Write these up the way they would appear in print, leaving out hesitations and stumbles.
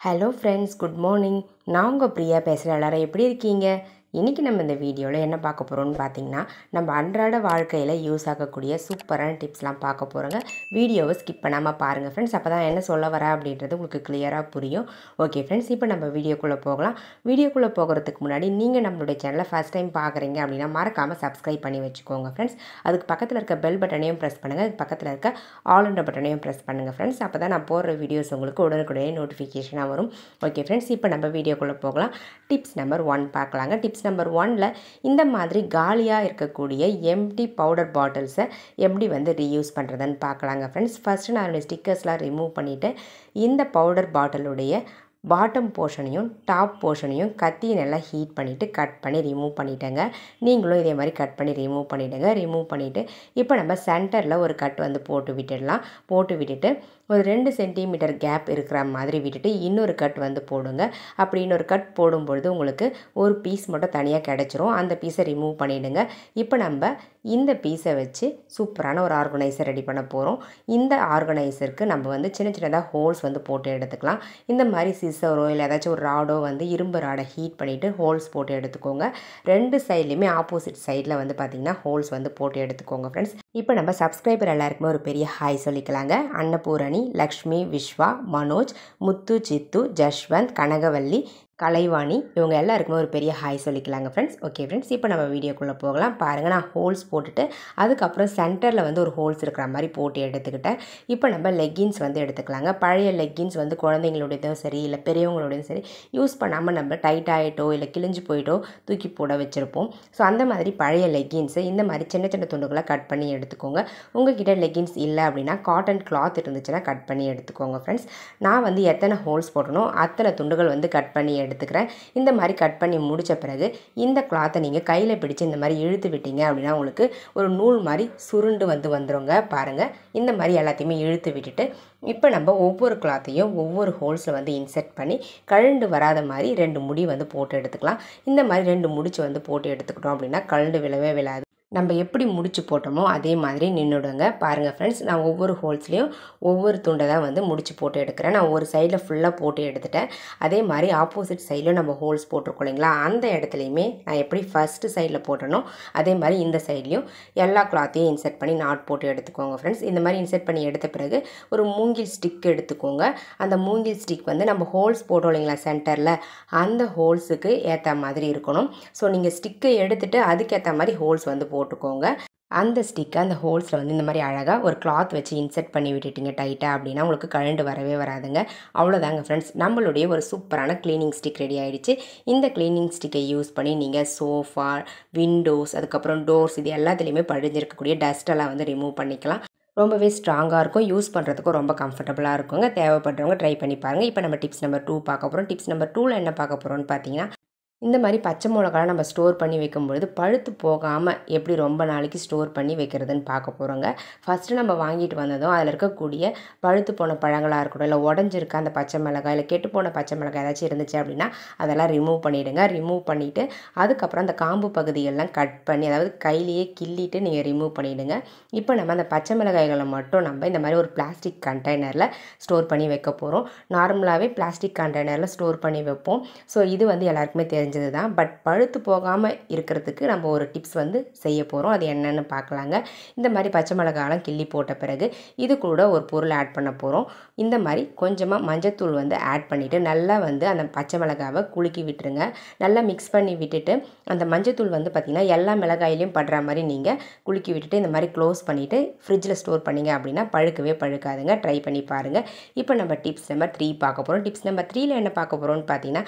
Hello friends, good morning. நான் உங்கள் பிரியா பேசுகிறேன். எல்லாரும் எப்படி இருக்கீங்க? இன்றைக்கி நம்ம இந்த வீடியோவில் என்ன பார்க்க போகிறோம்னு பார்த்தீங்கன்னா, நம்ம அன்றாட வாழ்க்கையில் யூஸ் ஆகக்கூடிய சூப்பரான டிப்ஸ்லாம் பார்க்க போகிறோங்க. வீடியோவை ஸ்கிப் பண்ணாமல் பாருங்கள் ஃப்ரெண்ட்ஸ். அப்போ தான் என்ன சொல்ல வரேன் அப்படின்றது உங்களுக்கு கிளியராக புரியும். ஓகே ஃப்ரெண்ட்ஸ், இப்போ நம்ம வீடியோக்குள்ளே போகலாம். வீடியோக்குள்ளே போகிறதுக்கு முன்னாடி நீங்கள் நம்மளுடைய சேனலை ஃபஸ்ட் டைம் பார்க்குறீங்க அப்படின்னா மறக்காமல் சப்ஸ்கிரைப் பண்ணி வச்சுக்கோங்க ஃப்ரெண்ட்ஸ். அதுக்கு பக்கத்தில் இருக்க பெல் பட்டனையும் ப்ரெஸ் பண்ணுங்கள். அதுக்கு பக்கத்தில் இருக்க ஆல் என்ற பட்டனையும் ப்ரெஸ் பண்ணுங்கள் ஃப்ரெண்ட்ஸ். அப்போ தான் நான் போடுற வீடியோஸ் உங்களுக்கு உடனுக்குடனே நோட்டிஃபிகேஷனாக வரும். ஓகே ஃப்ரெண்ட்ஸ், இப்போ நம்ம வீடியோக்குள்ளே போகலாம். டிப்ஸ் நம்பர் 1 பார்க்கலாங்க. டிப்ஸ் நம்பர் 1ல் இந்த மாதிரி காலியாக இருக்கக்கூடிய எம்டி பவுடர் பாட்டில்ஸை எப்படி வந்து ரீயூஸ் பண்ணுறதுன்னு பார்க்கலாங்க ஃப்ரெண்ட்ஸ். ஃபஸ்ட்டு நான் என்னுடைய ஸ்டிக்கர்ஸ்லாம் ரிமூவ் பண்ணிவிட்டு இந்த பவுடர் பாட்டிலுடைய பாட்டம் போர்ஷனையும் டாப் போர்ஷனையும் கத்தியை நல்லா ஹீட் பண்ணிவிட்டு கட் பண்ணி ரிமூவ் பண்ணிட்டேங்க. நீங்களும் இதே மாதிரி கட் பண்ணி ரிமூவ் பண்ணிவிடுங்க. ரிமூவ் பண்ணிவிட்டு இப்போ நம்ம சென்டரில் ஒரு கட் வந்து போட்டு விட்டுடலாம். போட்டு விட்டுட்டு ஒரு 2 சென்டிமீட்டர் கேப் இருக்கிற மாதிரி விட்டுட்டு இன்னொரு கட் வந்து போடுங்க. அப்படி இன்னொரு கட் போடும்பொழுது உங்களுக்கு ஒரு பீஸ் மட்டும் தனியாக கிடச்சிரும். அந்த பீஸை ரிமூவ் பண்ணிவிடுங்க. இப்போ நம்ம இந்த பீஸை வச்சு சூப்பரான ஒரு ஆர்கனைசர் ரெடி பண்ண போகிறோம். இந்த ஆர்கனைசருக்கு நம்ம வந்து சின்ன சின்னதாக ஹோல்ஸ் வந்து போட்டு எடுத்துக்கலாம். இந்த மாதிரி சிசரோ இல்லை ஏதாச்சும் ஒரு ராடோ வந்து இரும்பு ராடை ஹீட் பண்ணிவிட்டு ஹோல்ஸ் போட்டு எடுத்துக்கோங்க. 2 சைட்லேயுமே ஆப்போசிட் சைடில் வந்து பார்த்திங்கன்னா ஹோல்ஸ் வந்து போட்டு எடுத்துக்கோங்க ஃப்ரெண்ட்ஸ். இப்போ நம்ம சப்ஸ்கிரைபர் எல்லாருக்குமே ஒரு பெரிய ஹாய் சொல்லிக்கலாங்க. அன்னபூரணி, லக்ஷ்மி, விஸ்வா, மனோஜ், முத்து, சித்து, ஜஷ்வந்த், கனகவல்லி, கலைவாணி, இவங்க எல்லாருக்குமே ஒரு பெரிய ஹாய் சொல்லிக்கலாங்க ஃப்ரெண்ட்ஸ். ஓகே ஃப்ரெண்ட்ஸ், இப்போ நம்ம வீடியோக்குள்ளே போகலாம். பாருங்கள், நான் ஹோல்ஸ் போட்டுட்டு அதுக்கப்புறம் சென்டரில் வந்து ஒரு ஹோல்ஸ் இருக்கிற மாதிரி போட்டு எடுத்துக்கிட்டேன். இப்போ நம்ம லெக்கின்ஸ் வந்து எடுத்துக்கலாங்க. பழைய லெக்கின்ஸ் வந்து குழந்தைங்களோடதும் சரி இல்லை பெரியவங்களோடையும் சரி யூஸ் பண்ணாமல் நம்ம டைட் ஆகிட்டோ இல்லை கிழிஞ்சு போயிட்டோ தூக்கி போட வச்சுருப்போம். ஸோ அந்த மாதிரி பழைய லெக்கின்ஸை இந்த மாதிரி சின்ன சின்ன துண்டுகளை கட் பண்ணி எடுத்துக்கோங்க. உங்கள்கிட்ட லெக்கின்ஸ் இல்லை அப்படின்னா காட்டன் கிளாத் இருந்துச்சுன்னா கட் பண்ணி எடுத்துக்கோங்க ஃப்ரெண்ட்ஸ். நான் வந்து எத்தனை ஹோல்ஸ் போட்டனோ அத்தனை துண்டுகள் வந்து கட் பண்ணி எடுத்துக்கிறேன். இந்த மாதிரி கட் பண்ணி முடித்த பிறகு இந்த கிளாத்தை நீங்கள் கையில் பிடிச்சி இந்த மாதிரி இழுத்து விட்டீங்க அப்படின்னா உங்களுக்கு ஒரு நூல் மாதிரி சுருண்டு வந்துருங்க. பாருங்கள், இந்த மாதிரி எல்லாத்தையுமே இழுத்து விட்டுட்டு இப்போ நம்ம ஒவ்வொரு கிளாத்தையும் ஒவ்வொரு ஹோல்ஸில் வந்து இன்செர்ட் பண்ணி கழண்டு வராத மாதிரி 2 முடி வந்து போட்டு எடுத்துக்கலாம். இந்த மாதிரி 2 முடிச்சு வந்து போட்டு எடுத்துக்கிட்டோம் அப்படின்னா கழண்டு விழவே விழாது. நம்ம எப்படி முடிச்சு போட்டோமோ அதே மாதிரி நின்றுடுங்க. பாருங்கள் ஃப்ரெண்ட்ஸ், நான் ஒவ்வொரு ஹோல்ஸ்லேயும் ஒவ்வொரு துண்டை தான் வந்து முடிச்சு போட்டு எடுக்கிறேன். நான் ஒரு சைடில் ஃபுல்லாக போட்டு எடுத்துட்டேன். அதே மாதிரி ஆப்போசிட் சைடில் நம்ம ஹோல்ஸ் போட்டிருக்கோம் இல்லைங்களா, அந்த இடத்துலையுமே நான் எப்படி ஃபஸ்ட்டு சைடில் போட்டனோ அதே மாதிரி இந்த சைட்லேயும் எல்லா கிளாத்தையும் இன்செர்ட் பண்ணி நாட் போட்டு எடுத்துக்கோங்க ஃப்ரெண்ட்ஸ். இந்த மாதிரி இன்செர்ட் பண்ணி எடுத்த பிறகு ஒரு மூங்கில் ஸ்டிக் எடுத்துக்கோங்க. அந்த மூங்கில் ஸ்டிக் வந்து நம்ம ஹோல்ஸ் போட்டோம் இல்லைங்களா சென்டரில், அந்த ஹோல்ஸுக்கு ஏற்ற மாதிரி இருக்கணும். ஸோ நீங்கள் ஸ்டிக்கை எடுத்துகிட்டு அதுக்கேற்ற மாதிரி ஹோல்ஸ் வந்து போட்டுக்கோங்க. அந்த ஸ்டிக்கை அந்த ஹோல்ஸில் வந்து இந்த மாதிரி அழகாக ஒரு கிளாத் வச்சு இன்செர்ட் பண்ணி விட்டுட்டிங்க டைட்டாக அப்படின்னா உங்களுக்கு கழண்டு வரவே வராதுங்க. அவ்வளோதாங்க ஃப்ரெண்ட்ஸ், நம்மளுடைய ஒரு சூப்பரான க்ளீனிங் ஸ்டிக் ரெடி ஆகிடுச்சு. இந்த க்ளீனிங் ஸ்டிக்கை யூஸ் பண்ணி நீங்கள் சோஃபா, விண்டோஸ், அதுக்கப்புறம் டோர்ஸ், இது எல்லாத்துலேயுமே படிஞ்சிருக்கக்கூடிய டஸ்ட்டெல்லாம் வந்து ரிமூவ் பண்ணிக்கலாம். ரொம்பவே ஸ்ட்ராங்காக இருக்கும். யூஸ் பண்ணுறதுக்கும் ரொம்ப கம்ஃபர்டபுளாக இருக்குங்க. தேவைப்படுறவங்க ட்ரை பண்ணி பாருங்கள். இப்போ நம்ம டிப்ஸ் நம்பர் 2 பார்க்க போகிறோம். டிப்ஸ் நம்பர் 2ல் என்ன பார்க்க போகிறோம்னு பார்த்தீங்கன்னா, இந்த மாதிரி பச்சை மிளகாலாம் நம்ம ஸ்டோர் பண்ணி வைக்கும்பொழுது பழுத்து போகாமல் எப்படி ரொம்ப நாளைக்கு ஸ்டோர் பண்ணி வைக்கிறதுன்னு பார்க்க போகிறோங்க. ஃபஸ்ட்டு நம்ம வாங்கிட்டு வந்ததும் அதில் இருக்கக்கூடிய பழுத்து போன பழங்களாக இருக்கட்டும் இல்லை உடஞ்சிருக்க அந்த பச்சை மிளகாய் இல்லை கெட்டுப்போன பச்சை மிளகாய் ஏதாச்சும் இருந்துச்சு அப்படின்னா அதெல்லாம் ரிமூவ் பண்ணிவிடுங்க. ரிமூவ் பண்ணிவிட்டு அதுக்கப்புறம் அந்த காம்பு பகுதியெல்லாம் கட் பண்ணி அதாவது கையிலேயே கிள்ளிட்டு நீங்கள் ரிமூவ் பண்ணிவிடுங்க. இப்போ நம்ம அந்த பச்சை மிளகாய்களை மட்டும் நம்ம இந்த மாதிரி ஒரு பிளாஸ்டிக் கண்டெய்னரில் ஸ்டோர் பண்ணி வைக்க போகிறோம். நார்மலாகவே பிளாஸ்டிக் கண்டெய்னரில் ஸ்டோர் பண்ணி வைப்போம். ஸோ இது வந்து எல்லாருக்குமே தெரிஞ்சது தான். பட் பழுத்து போகாமல் இருக்கிறதுக்கு நம்ம ஒரு டிப்ஸ் வந்து செய்ய போகிறோம். அது என்னென்னு பார்க்கலாங்க. இந்த மாதிரி பச்சை மிளகாயெல்லாம் கிள்ளி போட்ட பிறகு இது கூட ஒரு பொருள் ஆட் பண்ண போகிறோம். இந்த மாதிரி கொஞ்சமாக மஞ்சத்தூள் வந்து ஆட் பண்ணிவிட்டு நல்லா வந்து அந்த பச்சை மிளகாவை குலுக்கி விட்டுருங்க. நல்லா மிக்ஸ் பண்ணி விட்டுட்டு அந்த மஞ்சத்தூள் வந்து பார்த்திங்கன்னா எல்லா மிளகாயிலையும் படுற மாதிரி நீங்கள் குலுக்கி விட்டுட்டு இந்த மாதிரி க்ளோஸ் பண்ணிவிட்டு ஃப்ரிட்ஜில் ஸ்டோர் பண்ணிங்க அப்படின்னா பழுக்கவே பழுக்காதுங்க. ட்ரை பண்ணி பாருங்கள். இப்போ நம்ம டிப்ஸ் நம்பர் 3 பார்க்க போகிறோம். டிப்ஸ் நம்பர் 3ல் என்ன பார்க்க போகிறோம்னு பார்த்தீங்கன்னா,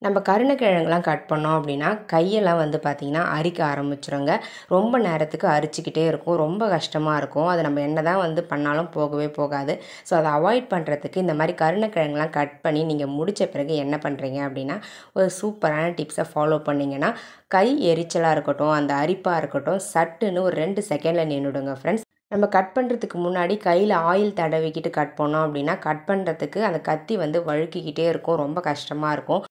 நம்ம கருணக்கிழங்குலாம் கட் பண்ணோம் அப்படின்னா கையெல்லாம் வந்து பார்த்திங்கன்னா அரிக்க ஆரம்பிச்சிருங்க. ரொம்ப நேரத்துக்கு அரிச்சிக்கிட்டே இருக்கும். ரொம்ப கஷ்டமாக இருக்கும். அது நம்ம என்ன தான் வந்து பண்ணாலும் போகவே போகாது. ஸோ அதை அவாய்ட் பண்ணுறதுக்கு இந்த மாதிரி கருணக்கிழங்குலாம் கட் பண்ணி நீங்கள் முடித்த பிறகு என்ன பண்ணுறீங்க அப்படின்னா ஒரு சூப்பரான டிப்ஸை ஃபாலோ பண்ணிங்கன்னா கை எரிச்சலாக இருக்கட்டும் அந்த அரிப்பாக இருக்கட்டும் சட்டுன்னு ஒரு 2 செகண்டில் நின்றுடுங்க ஃப்ரெண்ட்ஸ். நம்ம கட் பண்ணுறதுக்கு முன்னாடி கையில் ஆயில் தடவிக்கிட்டு கட் பண்ணோம் அப்படின்னா கட் பண்ணுறதுக்கு அந்த கத்தி வந்து வழுக்கிக்கிட்டே இருக்கும். ரொம்ப கஷ்டமாக இருக்கும்.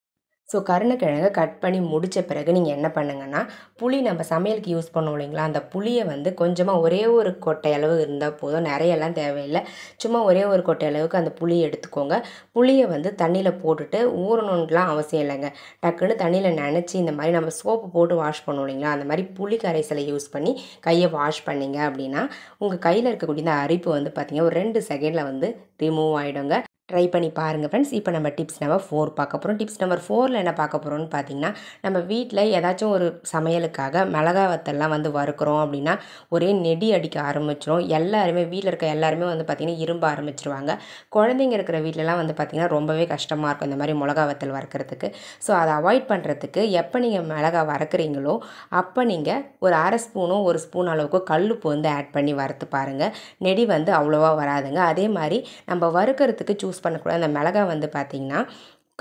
ஸோ கருணக்கிழங்க கட் பண்ணி முடித்த பிறகு நீங்கள் என்ன பண்ணுங்கன்னா, புளி நம்ம சமையலுக்கு யூஸ் பண்ணுவோம் இல்லைங்களா, அந்த புளியை வந்து கொஞ்சமாக ஒரே ஒரு கொட்டை அளவு இருந்தால் போதும், நிறையெல்லாம் தேவையில்லை. சும்மா ஒரே ஒரு கொட்டை அளவுக்கு அந்த புளியை எடுத்துக்கோங்க. புளியை வந்து தண்ணியில் போட்டுட்டு ஊறணுன்னுலாம் அவசியம் இல்லைங்க. டக்குன்னு தண்ணியில் நனைச்சி இந்த மாதிரி நம்ம சோப்பு போட்டு வாஷ் பண்ணுவோம் இல்லைங்களா, அந்த மாதிரி புளி கரைசலை யூஸ் பண்ணி கையை வாஷ் பண்ணிங்க அப்படின்னா உங்கள் கையில் இருக்கக்கூடிய இந்த அரிப்பு வந்து பார்த்திங்கன்னா ஒரு 2 செகண்டில் வந்து ரிமூவ் ஆகிடுங்க. ட்ரை பண்ணி பாருங்கள் ஃப்ரெண்ட்ஸ். இப்போ நம்ம டிப்ஸ் நம்பர் 4 பார்க்க போகிறோம். டிப்ஸ் நம்பர் 4ல் என்ன பார்க்க போகிறோம்னு பார்த்தீங்கன்னா, நம்ம வீட்டில் ஏதாச்சும் ஒரு சமையலுக்காக மிளகா வத்தல்லாம் வந்து வறுக்கிறோம் அப்படின்னா ஒரே நெடி அடிக்க ஆரம்பிச்சிரும். எல்லாருமே வீட்டில் இருக்க எல்லாருமே வந்து பார்த்திங்கன்னா இரும்ப ஆரம்பிச்சிருவாங்க. குழந்தைங்க இருக்கிற வீட்டிலலாம் வந்து பார்த்திங்கன்னா ரொம்பவே கஷ்டமாக இருக்கும் இந்த மாதிரி மிளகா வத்தல் வறுக்கிறதுக்கு. ஸோ அதை அவாய்ட் பண்ணுறதுக்கு எப்போ நீங்கள் மிளகா வறுக்கிறீங்களோ அப்போ நீங்கள் ஒரு 1/2 ஸ்பூனோ 1 ஸ்பூன் அளவுக்கு கல்லுப்பு வந்து ஆட் பண்ணி வறுத்து பாருங்கள். நெடி வந்து அவ்வளோவா வராதுங்க. அதே மாதிரி நம்ம வறுக்கிறதுக்கு சூஸ் பண்ணக்கூடாது அந்த மிளகாய் வந்து பார்த்திங்கன்னா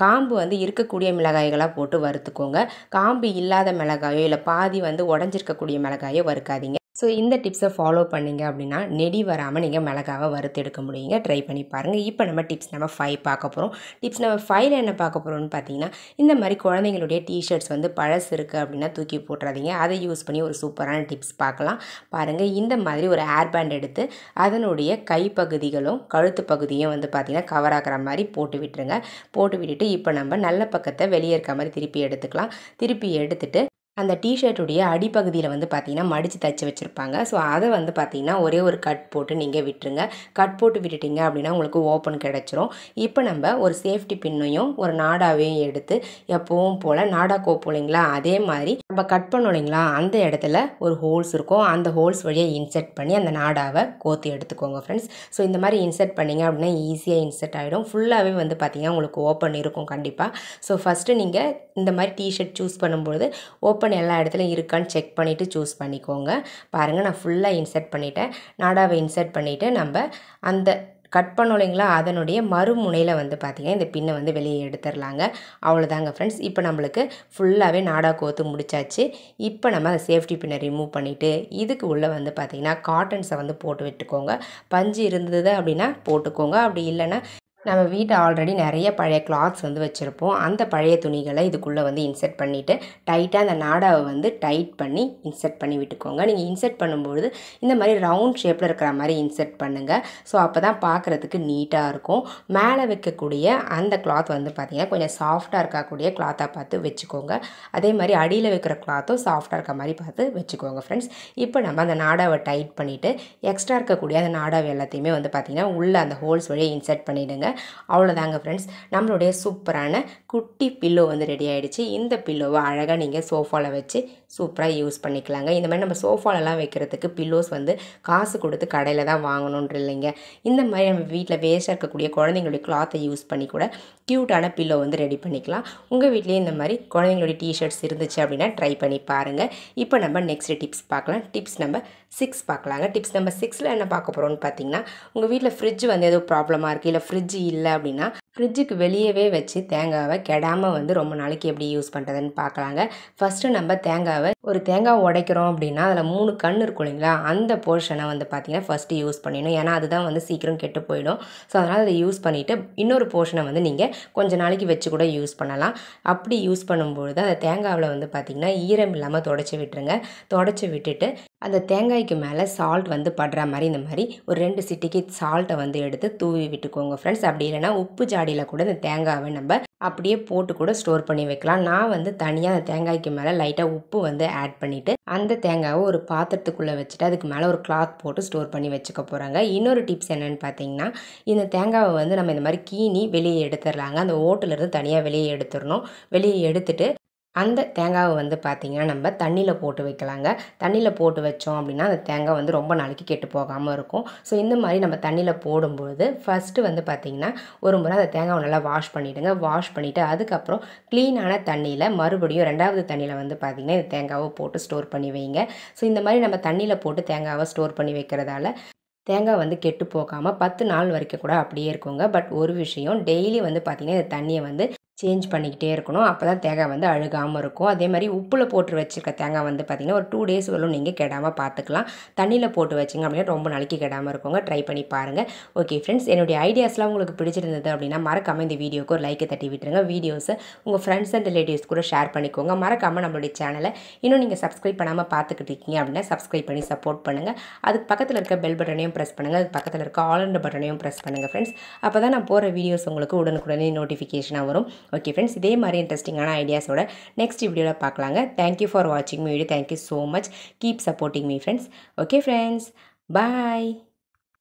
காம்பு வந்து இருக்கக்கூடிய மிளகாய்களாக போட்டு வறுத்துக்கோங்க. காம்பு இல்லாத மிளகாயோ இல்லை பாதி வந்து உடஞ்சிருக்கக்கூடிய மிளகாயோ வறுக்காதீங்க. ஸோ இந்த டிப்ஸை ஃபாலோ பண்ணிங்க அப்படின்னா நெடி வராமல் நீங்கள் மிளகாவை வறுத்து எடுக்க முடியுங்க. ட்ரை பண்ணி பாருங்கள். இப்போ நம்ம டிப்ஸ் நம்பர் 5 பார்க்க போகிறோம். டிப்ஸ் நம்பர் 5ல் என்ன பார்க்க போகிறோம்னு பார்த்தீங்கன்னா, இந்த மாதிரி குழந்தைங்களுடைய டிஷர்ட்ஸ் வந்து பழசு இருக்குது அப்படின்னா தூக்கி போட்டுறாதீங்க. அதை யூஸ் பண்ணி ஒரு சூப்பரான டிப்ஸ் பார்க்கலாம். பாருங்கள், இந்த மாதிரி ஒரு ஏர் பேண்ட் எடுத்து அதனுடைய கைப்பகுதிகளும் கழுத்து பகுதியும் வந்து பார்த்திங்கன்னா கவர் ஆகிற மாதிரி போட்டு விட்டுருங்க. போட்டு விட்டுட்டு இப்போ நம்ம நல்ல பக்கத்தை வெளியே இருக்க மாதிரி திருப்பி எடுத்துக்கலாம். திருப்பி எடுத்துட்டு அந்த டிஷர்ட்டுடைய அடிப்பகுதியில் வந்து பார்த்திங்கன்னா மடித்து தைச்சி வச்சுருப்பாங்க. ஸோ அதை வந்து பார்த்திங்கன்னா ஒரே ஒரு கட் போட்டு நீங்கள் விட்டுருங்க. கட் போட்டு விட்டுட்டிங்க அப்படின்னா உங்களுக்கு ஓப்பன் கிடச்சிரும். இப்போ நம்ம ஒரு சேஃப்டி பின்னையும் ஒரு நாடாவையும் எடுத்து எப்பவும் போல் நாடா கோப்போம் இல்லைங்களா, அதே மாதிரி நம்ம கட் பண்ணோம் இல்லைங்களா, அந்த இடத்துல ஒரு ஹோல்ஸ் இருக்கும். அந்த ஹோல்ஸ் வழியாக இன்செர்ட் பண்ணி அந்த நாடாவை கோத்து எடுத்துக்கோங்க ஃப்ரெண்ட்ஸ். ஸோ இந்த மாதிரி இன்செர்ட் பண்ணிங்க அப்படின்னா ஈஸியாக இன்செர்ட் ஆகிடும். ஃபுல்லாகவே வந்து பார்த்திங்கன்னா உங்களுக்கு ஓப்பன் இருக்கும் கண்டிப்பாக. ஸோ ஃபஸ்ட்டு நீங்கள் இந்த மாதிரி டிஷர்ட் சூஸ் பண்ணும்போது ஓப்பன் எல்லா இடத்துலையும் இருக்கான்னு செக் பண்ணிவிட்டு சூஸ் பண்ணிக்கோங்க. பாருங்கள், நான் ஃபுல்லாக இன்செர்ட் பண்ணிவிட்டேன். நாடாவை இன்செர்ட் பண்ணிவிட்டு நம்ம அந்த கட் பண்ணோம் இல்லைங்களா, அதனுடைய மறுமுனையில் வந்து பார்த்திங்கன்னா இந்த பின்னை வந்து வெளியே எடுத்துடலாங்க. அவ்வளோதாங்க ஃப்ரெண்ட்ஸ். இப்போ நம்மளுக்கு ஃபுல்லாகவே நாடா கோத்து முடிச்சாச்சு. இப்போ நம்ம அந்த சேஃப்டி பின்னை ரிமூவ் பண்ணிவிட்டு இதுக்கு உள்ளே வந்து பார்த்திங்கன்னா காட்டன்ஸை வந்து போட்டு விட்டுக்கோங்க. பஞ்சு இருந்தது அப்படின்னா போட்டுக்கோங்க. அப்படி இல்லைன்னா நம்ம வீட்டில் ஆல்ரெடி நிறைய பழைய கிளாத்ஸ் வந்து வச்சுருப்போம். அந்த பழைய துணிகளை இதுக்குள்ளே வந்து இன்செர்ட் பண்ணிவிட்டு டைட்டாக அந்த நாடாவை வந்து டைட் பண்ணி இன்செர்ட் பண்ணி விட்டுக்கோங்க. நீங்கள் இன்செர்ட் பண்ணும்பொழுது இந்த மாதிரி ரவுண்ட் ஷேப்பில் இருக்கிற மாதிரி இன்செர்ட் பண்ணுங்கள். ஸோ அப்போ தான் பார்க்குறதுக்கு நீட்டாக இருக்கும். மேலே வைக்கக்கூடிய அந்த கிளாத் வந்து பார்த்திங்கன்னா கொஞ்சம் சாஃப்டாக இருக்கக்கூடிய கிளாத்தாக பார்த்து வச்சுக்கோங்க. அதே மாதிரி அடியில் வைக்கிற கிளாத்தும் சாஃப்டாக இருக்க மாதிரி பார்த்து வச்சுக்கோங்க ஃப்ரெண்ட்ஸ். இப்போ நம்ம அந்த நாடாவை டைட் பண்ணிவிட்டு எக்ஸ்ட்ரா இருக்கக்கூடிய அந்த நாடாவை எல்லாத்தையுமே வந்து பார்த்திங்கன்னா உள்ளே அந்த ஹோல்ஸ் வழியாக இன்செர்ட் பண்ணிவிடுங்க. அவ்வளோதாங்க ஃப்ரெண்ட்ஸ், நம்மளுடைய சூப்பரான குட்டி பில்லோ வந்து ரெடி ஆகிடுச்சு. இந்த பில்லோவை அழகாக நீங்கள் சோஃபாவில் வச்சு சூப்பராக யூஸ் பண்ணிக்கலாங்க. இந்த மாதிரி நம்ம சோஃபாலெலாம் வைக்கிறதுக்கு பில்லோஸ் வந்து காசு கொடுத்து கடையில் தான் வாங்கணுன்ற இல்லைங்க. இந்த மாதிரி நம்ம வீட்டில் வேஸ்ட்டாக இருக்கக்கூடிய குழந்தைங்களுடைய கிளாத்தை யூஸ் பண்ணி கூட க்யூட்டான பில்லோ வந்து ரெடி பண்ணிக்கலாம். உங்கள் வீட்லேயே இந்த மாதிரி குழந்தைங்களுடைய டிஷர்ட்ஸ் இருந்துச்சு அப்படின்னா ட்ரை பண்ணி பாருங்கள். இப்போ நம்ம நெக்ஸ்ட் டிப்ஸ் பார்க்கலாம். டிப்ஸ் நம்பர் 6 பார்க்கலாங்க. டிப்ஸ் நம்பர் 6ல் என்ன பார்க்க போகிறோம்னு பார்த்தீங்கன்னா, உங்கள் வீட்டில் ஃப்ரிட்ஜ் வந்து ஏதோ ப்ராப்ளமாக இருக்குது, இல்லை ஃப்ரிட்ஜ் இல்லை அப்படின்னா ஃப்ரிட்ஜுக்கு வெளியவே வச்சு தேங்காவை கெடாமல் வந்து ரொம்ப நாளைக்கு எப்படி யூஸ் பண்ணுறதுன்னு பார்க்கலாங்க. ஃபஸ்ட்டு நம்ம ஒரு தேங்காய் உடைக்கிறோம் அப்படின்னா அதில் 3 கண் இருக்கும் இல்லைங்களா, அந்த போர்ஷனை வந்து பார்த்திங்கன்னா ஃபஸ்ட்டு யூஸ் பண்ணிடணும். ஏன்னா அதுதான் வந்து சீக்கிரம் கெட்டு போயிடும். ஸோ அதனால் அதை யூஸ் பண்ணிவிட்டு இன்னொரு போர்ஷனை வந்து நீங்கள் கொஞ்சம் நாளைக்கு வச்சு கூட யூஸ் பண்ணலாம். அப்படி யூஸ் பண்ணும்பொழுது அந்த தேங்காவில் வந்து பார்த்திங்கன்னா ஈரம் இல்லாமல் தொடச்சி விட்டுருங்க. தொடச்சி விட்டுட்டு அந்த தேங்காய்க்கு மேலே சால்ட் வந்து படுற மாதிரி இந்த மாதிரி ஒரு 2 சிட்டிக்கு சால்ட்டை வந்து எடுத்து தூவி விட்டுக்கோங்க ஃப்ரெண்ட்ஸ். அப்படி இல்லைனா உப்பு ஜாடியில் கூட இந்த தேங்காவை நம்ம அப்படியே போட்டு கூட ஸ்டோர் பண்ணி வைக்கலாம். நான் வந்து தனியாக அந்த தேங்காய்க்கு மேலே லைட்டாக உப்பு வந்து ஆட் பண்ணிவிட்டு அந்த தேங்காவை ஒரு பாத்திரத்துக்குள்ளே வச்சுட்டு அதுக்கு மேலே ஒரு கிளாத் போட்டு ஸ்டோர் பண்ணி வச்சுக்க போகிறாங்க. இன்னொரு டிப்ஸ் என்னென்னு பார்த்தீங்கன்னா, இந்த தேங்காவை வந்து நம்ம இந்த மாதிரி கீனி வெளியே எடுத்துடலாங்க. அந்த ஓட்டுலேருந்து தனியாக வெளியே எடுத்துடணும். வெளியே எடுத்துட்டு அந்த தேங்காவை வந்து பார்த்திங்கன்னா நம்ம தண்ணியில் போட்டு வைக்கலாங்க. தண்ணியில் போட்டு வச்சோம் அப்படின்னா அந்த தேங்காய் வந்து ரொம்ப நாளைக்கு கெட்டு போகாமல் இருக்கும். ஸோ இந்த மாதிரி நம்ம தண்ணியில் போடும்பொழுது ஃபஸ்ட்டு வந்து பார்த்திங்கன்னா ஒரு முறை அந்த தேங்காவை நல்லா வாஷ் பண்ணிவிடுங்க. வாஷ் பண்ணிவிட்டு அதுக்கப்புறம் க்ளீனான தண்ணியில் மறுபடியும் 2வது தண்ணியில் வந்து பார்த்திங்கன்னா இந்த தேங்காவை போட்டு ஸ்டோர் பண்ணி வைங்க. ஸோ இந்த மாதிரி நம்ம தண்ணியில் போட்டு தேங்காவை ஸ்டோர் பண்ணி வைக்கிறதால தேங்காய் வந்து கெட்டு போகாமல் 10 நாள் வரைக்கும் கூட அப்படியே இருக்குங்க. பட் ஒரு விஷயம், டெய்லி வந்து பார்த்திங்கன்னா இந்த தண்ணியை வந்து சேஞ்ச் பண்ணிக்கிட்டே இருக்கணும். அப்போ தான் தேங்காய் வந்து அழுகாமல் இருக்கும். அதே மாதிரி உப்பில் போட்டு வச்சுருக்க தேங்காய் வந்து பார்த்திங்கன்னா ஒரு 2 டேஸ் வரலும் நீங்கள் கெடாமல் பார்த்துக்கலாம். தண்ணியில் போட்டு வச்சிங்க அப்படின்னா ரொம்ப நாளைக்கு கெடாமல் இருக்குங்க. ட்ரை பண்ணி பாருங்கள். ஓகே ஃப்ரெண்ட்ஸ், என்னுடைய ஐடியாஸ்லாம் உங்களுக்கு பிடிச்சிருந்தது அப்படின்னா மறக்காமல் இந்த வீடியோக்கு ஒரு லைக்கை தட்டி விட்டுருங்க. வீடியோஸை உங்கள் ஃப்ரெண்ட்ஸ் அண்ட் ரிலேட்டிவ்ஸ் கூட ஷேர் பண்ணிக்கோங்க. மறக்காமல் நம்மளுடைய சேனலை இன்னும் நீங்கள் சப்ஸ்கிரைப் பண்ணாமல் பார்த்துக்கிட்டு இருக்கீங்க அப்படின்னா சப்ஸ்கிரைப் பண்ணி சப்போர்ட் பண்ணுங்கள். அதுக்கு பக்கத்தில் இருக்க பெல் பட்டனையும் ப்ரெஸ் பண்ணுங்கள். அதுக்கு பக்கத்தில் இருக்க ஆல் என்ற பட்டனையும் ப்ரெஸ் பண்ணுங்கள் ஃப்ரெண்ட்ஸ். அப்போ தான் நான் போகிற வீடியோஸ் உங்களுக்கு உடனுக்குடனே நோட்டிஃபிகேஷனாக வரும். ஓகே ஃப்ரெண்ட்ஸ், இதே மாதிரி இன்ட்ரெஸ்டிங்கான ஐடியாஸோட நெக்ஸ்ட் வீடியோவில் பார்க்கலாங்க. தேங்க்யூ ஃபார் வாட்சிங் me video. Thank you so much. Keep supporting me friends. Okay friends, பாய்.